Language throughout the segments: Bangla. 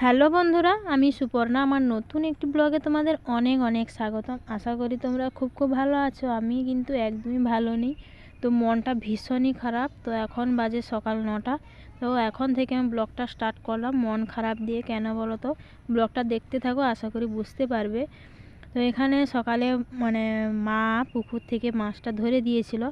হ্যালো বন্ধুরা, আমি সুপর্ণা। আমার নতুন একটি ব্লগে তোমাদের অনেক অনেক স্বাগতম। আশা করি তোমরা খুব ভালো আছো। আমি কিন্তু একদমই ভালো নেই, তো মনটা ভীষণই খারাপ। তো এখন বাজে সকাল 9টা। তো এখন থেকে আমি ব্লগটা স্টার্ট করলাম মন খারাপ দিয়ে। কেন বলো তো? ব্লগটা দেখতে থাকো, আশা করি বুঝতে পারবে। তো এখানে সকালে মানে মা পুকুর থেকে মাছটা ধরে দিয়েছিল।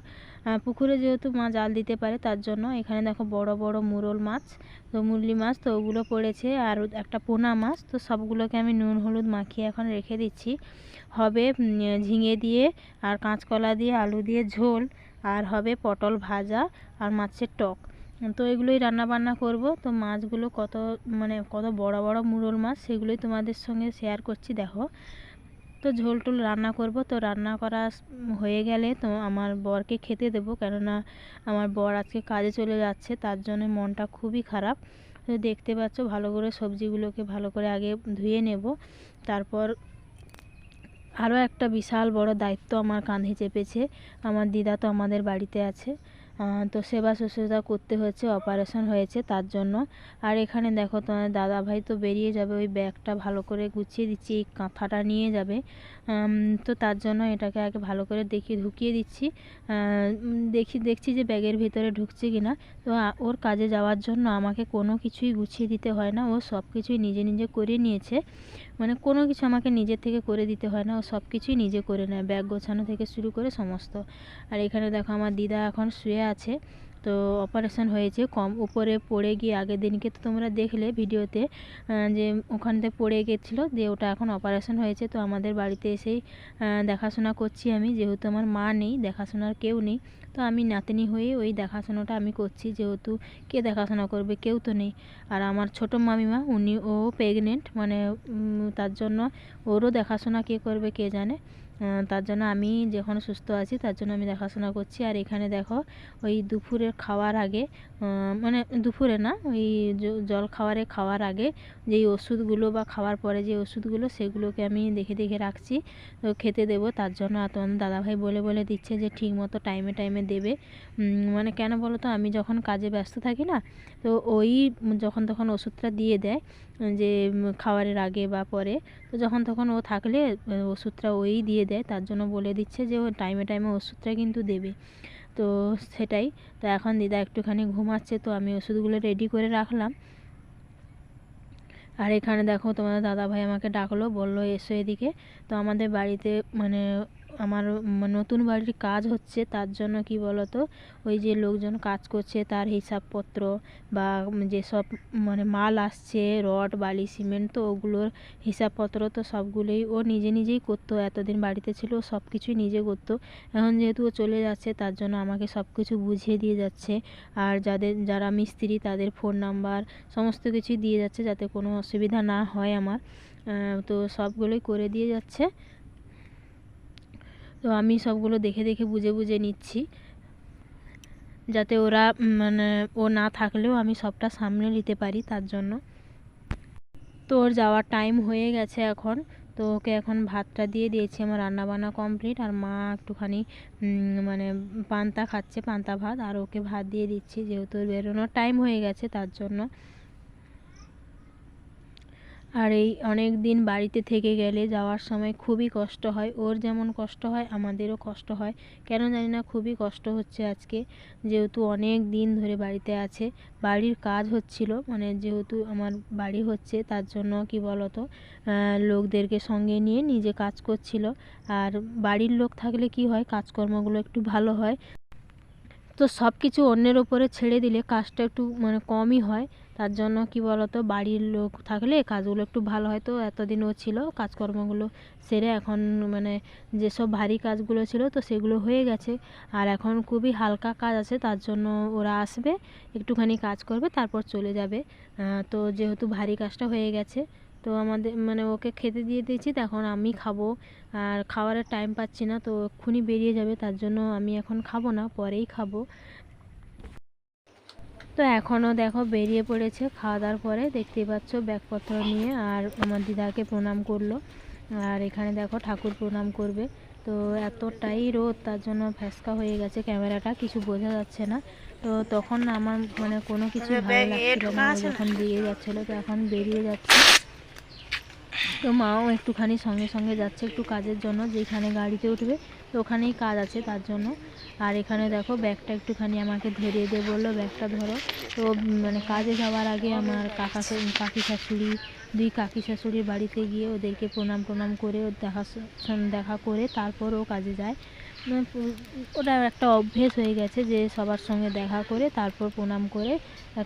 পুকুরে যেহেতু মা জাল দিতে পারে, তার জন্য এখানে দেখো বড় বড় মুরল মাছ, তো মুরলি মাছ, তো ওগুলো পড়েছে। আর একটা পোনা মাছ, তো সবগুলোকে আমি নুন হলুদ মাখিয়ে এখন রেখে দিচ্ছি। হবে ঝিঙে দিয়ে আর কাঁচকলা দিয়ে আলু দিয়ে ঝোল, আর হবে পটল ভাজা আর মাছের টক। তো এগুলোই রান্না বান্না করব। তো মাছগুলো কত বড় বড় মুরল মাছ, সেগুলোই তোমাদের সঙ্গে শেয়ার করছি, দেখো। তো ঝোল টোল রান্না করব। তো রান্না করা হয়ে গেলে তো আমার বরকে খেতে দেবো, কেননা আমার বর আজকে কাজে চলে যাচ্ছে, তার জন্য মনটা খুবই খারাপ। তো দেখতে পাচ্ছ, ভালো করে সবজিগুলোকে ভালো করে আগে ধুয়ে নেব। তারপর আরও একটা বিশাল বড় দায়িত্ব আমার কাঁধে চেপেছে। আমার দিদা তো আমাদের বাড়িতে আছে, তো সেবা শুশ্রূষা করতে হচ্ছে, অপারেশন হয়েছে তার জন্য। আর এখানে দেখো, তোমার দাদা ভাই তো বেরিয়ে যাবে, ওই ব্যাগটা ভালো করে গুছিয়ে দিচ্ছি, এই কাঁথাটা নিয়ে যাবে। তো তার জন্য এটাকে আগে ভালো করে ঢুকিয়ে দিচ্ছি। দেখছি যে ব্যাগের ভিতরে ঢুকছে কিনা। তো ওর কাজে যাওয়ার জন্য আমাকে কোনো কিছুই গুছিয়ে দিতে হয় না, ও সব কিছুই নিজে নিজে করে নিয়েছে। মানে কোনো কিছু আমাকে নিজের থেকে করে দিতে হয় না, ও সব কিছুই নিজে করে নেয়, ব্যাগ গোছানো থেকে শুরু করে সমস্ত। আর এখানে দেখো, আমার দিদা এখন শুয়ে আছে। তো অপারেশন হয়েছে, কম উপরে পড়ে গিয়ে, আগের দিনকে তো তোমরা দেখলে ভিডিওতে যে ওখান থেকে পড়ে গেছিলো, দিয়ে ওটা এখন অপারেশন হয়েছে। তো আমাদের বাড়িতে এসেই দেখাশোনা করছি আমি, যেহেতু আমার মা নেই, দেখাশোনার কেউ নেই। তো আমি নাতনি হয়ে ওই দেখাশোনাটা আমি করছি, যেহেতু কে দেখাশোনা করবে, কেউ তো নেই। আর আমার ছোটো মামিমা, ও প্রেগনেন্ট, মানে তার জন্য ওরও দেখাশোনা কে করবে কে জানে। তার জন্য আমি যখন সুস্থ আছি, তার জন্য আমি দেখাশোনা করছি। আর এখানে দেখো, ওই দুপুরের খাওয়ার আগে, মানে দুপুরে না, ওই জল খাওয়ার আগে যেই ওষুধগুলো বা খাওয়ার পরে যে ওষুধগুলো, সেগুলোকে আমি দেখে দেখে রাখছি, তো খেতে দেবো। তার জন্য তোমার দাদাভাই বলে দিচ্ছে যে ঠিক মতো টাইমে টাইমে দেবে। মানে কেন বলো তো, আমি যখন কাজে ব্যস্ত থাকি না, তো ওই যখন তখন ওষুধটা দিয়ে দেয়, যে খাওয়ারের আগে বা পরে। তো যখন তখন ও থাকলে ওষুধটা ওই দিয়ে দেয়, তার জন্য বলে দিচ্ছে যে ও টাইমে টাইমে ওষুধটা কিন্তু দেবে। তো সেটাই। তো এখন দিদা একটুখানি ঘুমাচ্ছে, তো আমি ওষুধগুলো রেডি করে রাখলাম। আর এখানে দেখো, তোমাদের দাদাভাই আমাকে ডাকলো, বললো এসো এদিকে। তো আমাদের বাড়িতে মানে আমার নতুন বাড়ির কাজ হচ্ছে, তার জন্য কি বলতো, ওই যে লোকজন কাজ করছে তার হিসাবপত্র বা যেসব মানে মাল আসছে, রড বালি সিমেন্ট, তো ওগুলোর হিসাবপত্র তো সবগুলোই ও নিজেই করতো। এতদিন বাড়িতে ছিল, সব কিছুই নিজে করতো। এখন যেহেতু ও চলে যাচ্ছে, তার জন্য আমাকে সব কিছু বুঝিয়ে দিয়ে যাচ্ছে। আর যারা মিস্ত্রি, তাদের ফোন নাম্বার সমস্ত কিছুই দিয়ে যাচ্ছে, যাতে কোনো অসুবিধা না হয় আমার। তো সবগুলোই করে দিয়ে যাচ্ছে। তো আমি সবগুলো দেখে দেখে বুঝে বুঝে নিচ্ছি, যাতে ওরা মানে ও না থাকলেও আমি সবটা সামলে নিতে পারি, তার জন্য। তো ওর যাওয়ার টাইম হয়ে গেছে এখন। তো ওকে এখন ভাতটা দিয়ে দিয়েছি, আমার রান্নাবান্না কমপ্লিট। আর মা একটুখানি মানে পান্তা খাচ্ছে, পান্তা ভাত, আর ওকে ভাত দিয়ে দিচ্ছি, যেহেতু বেরোনোর টাইম হয়ে গেছে, তার জন্য। আর এই অনেক দিন বাড়িতে থেকে গেলে যাওয়ার সময় খুবই কষ্ট হয়, ওর যেমন কষ্ট হয় আমাদেরও কষ্ট হয়। কেন জানি না, খুবই কষ্ট হচ্ছে আজকে, যেহেতু অনেক দিন ধরে বাড়িতে আছে। বাড়ির কাজ হচ্ছিল, মানে যেহেতু আমার বাড়ি হচ্ছে, তার জন্য কি বলতো, লোকদেরকে সঙ্গে নিয়ে নিজে কাজ করছিল। আর বাড়ির লোক থাকলে কি হয়, কাজকর্মগুলো একটু ভালো হয়। তো সব কিছু অন্যের ওপরে ছেড়ে দিলে কাজটা একটু মানে কমই হয়। তার জন্য কি বলতো, বাড়ির লোক থাকলে কাজগুলো একটু ভালো হয়। তো এতদিন ও ছিল, কাজকর্মগুলো সেরে এখন মানে যেসব ভারী কাজগুলো ছিল, তো সেগুলো হয়ে গেছে। আর এখন খুবই হালকা কাজ আছে, তার জন্য ওরা আসবে, একটুখানি কাজ করবে, তারপর চলে যাবে। তো যেহেতু ভারী কাজটা হয়ে গেছে, তো আমাদের মানে ওকে খেতে দিয়ে দিয়েছি, তখন আমি খাবো। আর খাওয়ারের টাইম পাচ্ছি না, তো এক্ষুনি বেরিয়ে যাবে, তার জন্য আমি এখন খাবো না, পরেই খাবো। তো এখনও দেখো বেরিয়ে পড়েছে খাওয়া দাওয়ার পরে, দেখতেই পাচ্ছ ব্যাগপত্র নিয়ে। আর আমার দিদাকে প্রণাম করলো। আর এখানে দেখো ঠাকুর প্রণাম করবে। তো এতটাই রোদ, তার জন্য ফ্যাসকা হয়ে গেছে ক্যামেরাটা, কিছু বোঝা যাচ্ছে না। তো তখন আমার মানে কোনো কিছু ভালো লাগছিল না, ও যখন বেরিয়ে যাচ্ছিলো তো এখন বেরিয়ে যাচ্ছে। তো মাও একটুখানি সঙ্গে সঙ্গে যাচ্ছে একটু কাজের জন্য, যেখানে গাড়িতে উঠবে তো ওখানেই কাজ আছে তার জন্য। আর এখানে দেখো ব্যাগটা একটুখানি আমাকে ধরিয়ে দিয়ে বললো ব্যাগটা ধরো। তো মানে কাজে যাওয়ার আগে আমার কাকি শাশুড়ি, দুই কাকি শাশুড়ির বাড়িতে গিয়ে ওদেরকে প্রণাম করে দেখা করে তারপর ও কাজে যায়। ওটা একটা অভ্যেস হয়ে গেছে যে সবার সঙ্গে দেখা করে তারপর প্রণাম করে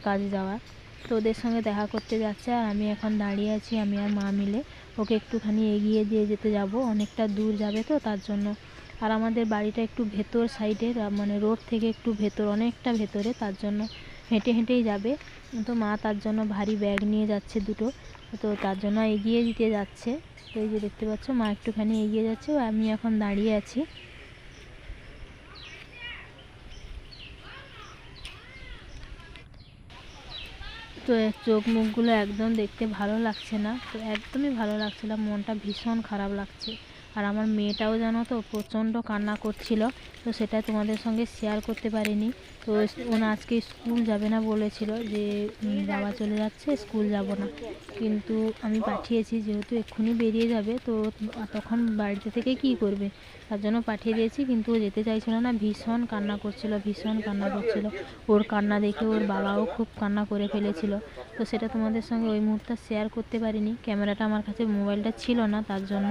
কাজে যাওয়া। তো ওদের সঙ্গে দেখা করতে যাচ্ছে আর আমি এখন দাঁড়িয়ে আছি, আমি আর মা মিলে ওকে একটুখানি এগিয়ে দিয়ে যেতে যাব, অনেকটা দূর যাবে তো তার জন্য। আর আমাদের বাড়িটা একটু ভেতর সাইডের, মানে রোড থেকে একটু ভেতর, অনেকটা ভেতরে, তার জন্য হেঁটেই যাবে। তো মা তার জন্য ভারী ব্যাগ নিয়ে যাচ্ছে দুটো, তো তার জন্য এগিয়ে দিতে যাচ্ছে। তো এই যে দেখতে পাচ্ছ মা একটুখানি এগিয়ে যাচ্ছে, আমি এখন দাঁড়িয়ে আছি। তো চোখ মুখগুলো একদম দেখতে ভালো লাগছে না, তো একদমই ভালো লাগছে না, মনটা ভীষণ খারাপ লাগছে। আর আমার মেয়েটাও জানো তো প্রচণ্ড কান্না করছিল, তো সেটা তোমাদের সঙ্গে শেয়ার করতে পারিনি। তো ওনা আজকে স্কুল যাবে না বলেছিল, যে বাবা চলে যাচ্ছে স্কুল যাব না, কিন্তু আমি পাঠিয়েছি যেহেতু এক্ষুনি বেরিয়ে যাবে, তো তখন বাড়িতে থেকে কি করবে, তার জন্য পাঠিয়ে দিয়েছি। কিন্তু ও যেতে চাইছিল না, ভীষণ কান্না করছিল। ওর কান্না দেখে ওর বাবাও খুব কান্না করে ফেলেছিল। তো সেটা তোমাদের সঙ্গে ওই মুহূর্তে শেয়ার করতে পারিনি, ক্যামেরাটা আমার কাছে, মোবাইলটা ছিল না তার জন্য।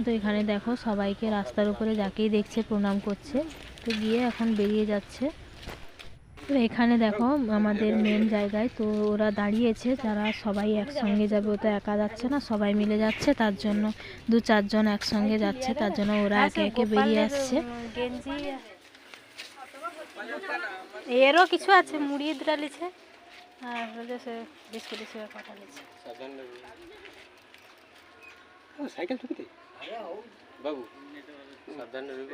তো এখানে দেখো সবাইকে রাস্তার উপরে যাকেই দেখছে প্রণাম করছে, তো গিয়ে এখন বেরিয়ে যাচ্ছে। তো এখানে দেখো আমাদের মেন জায়গায় তো ওরা দাঁড়িয়েছে, যারা সবাই একসঙ্গে যাবে, ও তো একা যাচ্ছে না, সবাই মিলে যাচ্ছে, তার জন্য 2-4 জন একসঙ্গে যাচ্ছে, তার জন্য ওরা একে একে বেরিয়ে আসছে। এরও কিছু আছে, মুড়ি ডালিছে আর বিস্কুট পাঠালিছে। সাইকেল ঠুকিতে বাবু সাবধান রইব।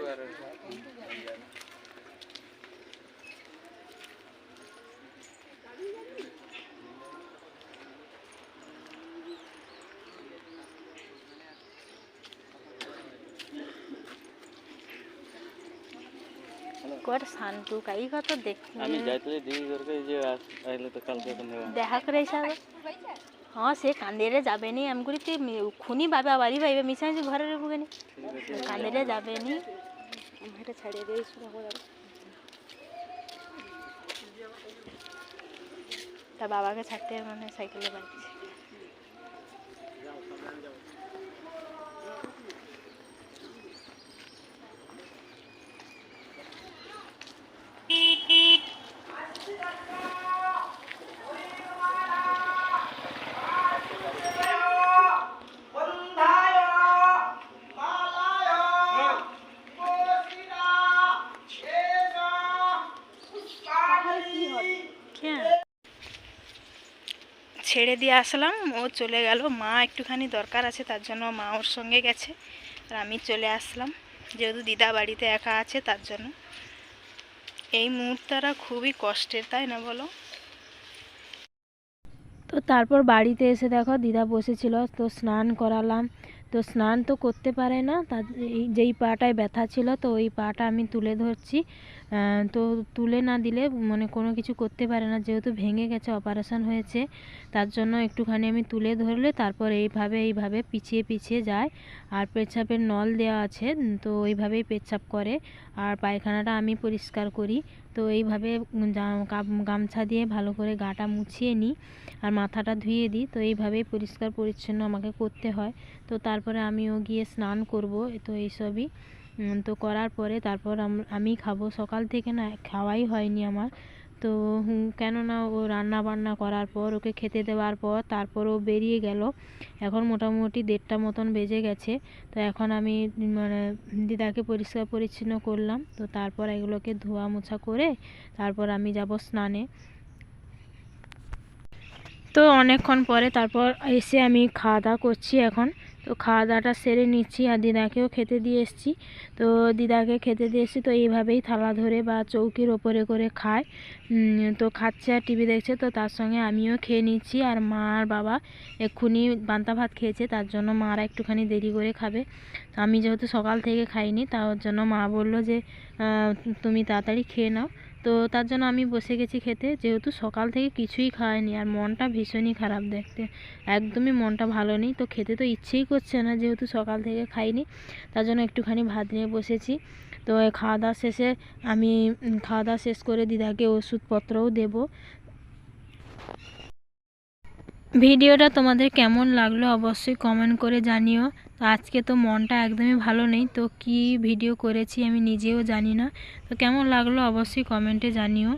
আর শান্তু কাই কত আমি যাইতলে দিদি করকে যে আইলে তো কালকে দেখা করে হিসাবে। হ্যাঁ সে কান্দেরে যাবেনি, আমি করি তুই খুনি বাবা বাড়ি পাইবে মিশাইছি ঘরে রেখুকেনি, কান্দেরে যাবেনি, এটা ছাড়িয়ে দিয়ে তার বাবাকে ছাড়তে মানে সাইকেলে বাড়িছে। ছেড়ে দিয়ে আসলাম, ও চলে গেল, মা একটুখানি দরকার আছে তার জন্য মা ওর সঙ্গে গেছে, আর আমি চলে আসলাম যেহেতু দিদা বাড়িতে একা আছে তার জন্য। এই মুহূর্তটা খুবই কষ্টের, তাই না বলো? তো তারপর বাড়িতে এসে দেখো দিদা বসেছিল, তো স্নান করালাম। তো স্নান তো করতে পারে না, তার যেই পাটায় ব্যথা ছিল তো ওই পাটা আমি তুলে ধরছি। তো তুলে না দিলে মানে কোনো কিছু করতে পারে না, যেহেতু ভেঙে গেছে, অপারেশন হয়েছে, তার জন্য একটুখানি আমি তুলে ধরলে তারপর এইভাবে পিছিয়ে যায়। আর পেচ্ছাপের নল দেওয়া আছে, তো ওইভাবেই পেচ্ছাপ করে। আর পায়খানাটা আমি পরিষ্কার করি। তো এইভাবে গামছা দিয়ে ভালো করে গাটা মুছিয়ে নিই আর মাথাটা ধুয়ে দিই। তো এইভাবেই পরিষ্কার পরিচ্ছন্ন আমাকে করতে হয়। তো তারপরে আমিও গিয়ে স্নান করব, তো এইসবই। তো করার পরে তারপর আমি খাবো। সকাল থেকে না খাওয়াই হয়নি আমার, তো কেননা ও রান্না বান্না করার পর ওকে খেতে দেওয়ার পর তারপর ও বেরিয়ে গেল। এখন মোটামুটি 1:30 মতন বেজে গেছে। তো এখন আমি মানে দিদাকে পরিষ্কার পরিচ্ছন্ন করলাম, তো তারপর এগুলোকে ধোয়া মোছা করে তারপর আমি যাব স্নানে। তো অনেকক্ষণ পরে তারপর এসে আমি খাওয়া দাওয়া করছি এখন। তো খাওয়া দাওয়াটা সেরে নিচ্ছি আর দিদাকেও খেতে দিয়ে এসেছি। তো দিদাকে খেতে দিয়ে এসেছি, তো এইভাবেই থালা ধরে বা চৌকির ওপরে করে খায়। তো খাচ্ছে আর টিভি দেখছে, তো তার সঙ্গে আমিও খেয়ে নিচ্ছি। আর মা আর বাবা এক্ষুনি পান্তা ভাত খেয়েছে, তার জন্য মারা একটুখানি দেরি করে খাবে। তো আমি যেহেতু সকাল থেকে খাইনি, তার জন্য মা বলল যে তুমি তাড়াতাড়ি খেয়ে নাও। তো তো তার জন্য আমি বসে গেছি খেতে, যেহেতু সকাল থেকে কিছুই খাইনি আর মনটা ভীষণই খারাপ দেখতে, একদমই মনটা ভালো নেই। তো খেতে তো ইচ্ছেই করছে না, যেহেতু সকাল থেকে খাইনি, তার জন্য একটুখানি ভাত নিয়ে বসেছি। তো খাওয়া দাওয়া শেষে আমি খাওয়া দাওয়া শেষ করে দিদাকে ওষুধপত্রও দেবো। ভিডিওটা তোমাদের কেমন লাগলো অবশ্যই কমেন্ট করে জানিও। তো আজকে তো মনটা একদমই ভালো নেই, তো কি ভিডিও করেছি আমি নিজেও জানি না। তো কেমন লাগলো অবশ্যই কমেন্টে জানিও।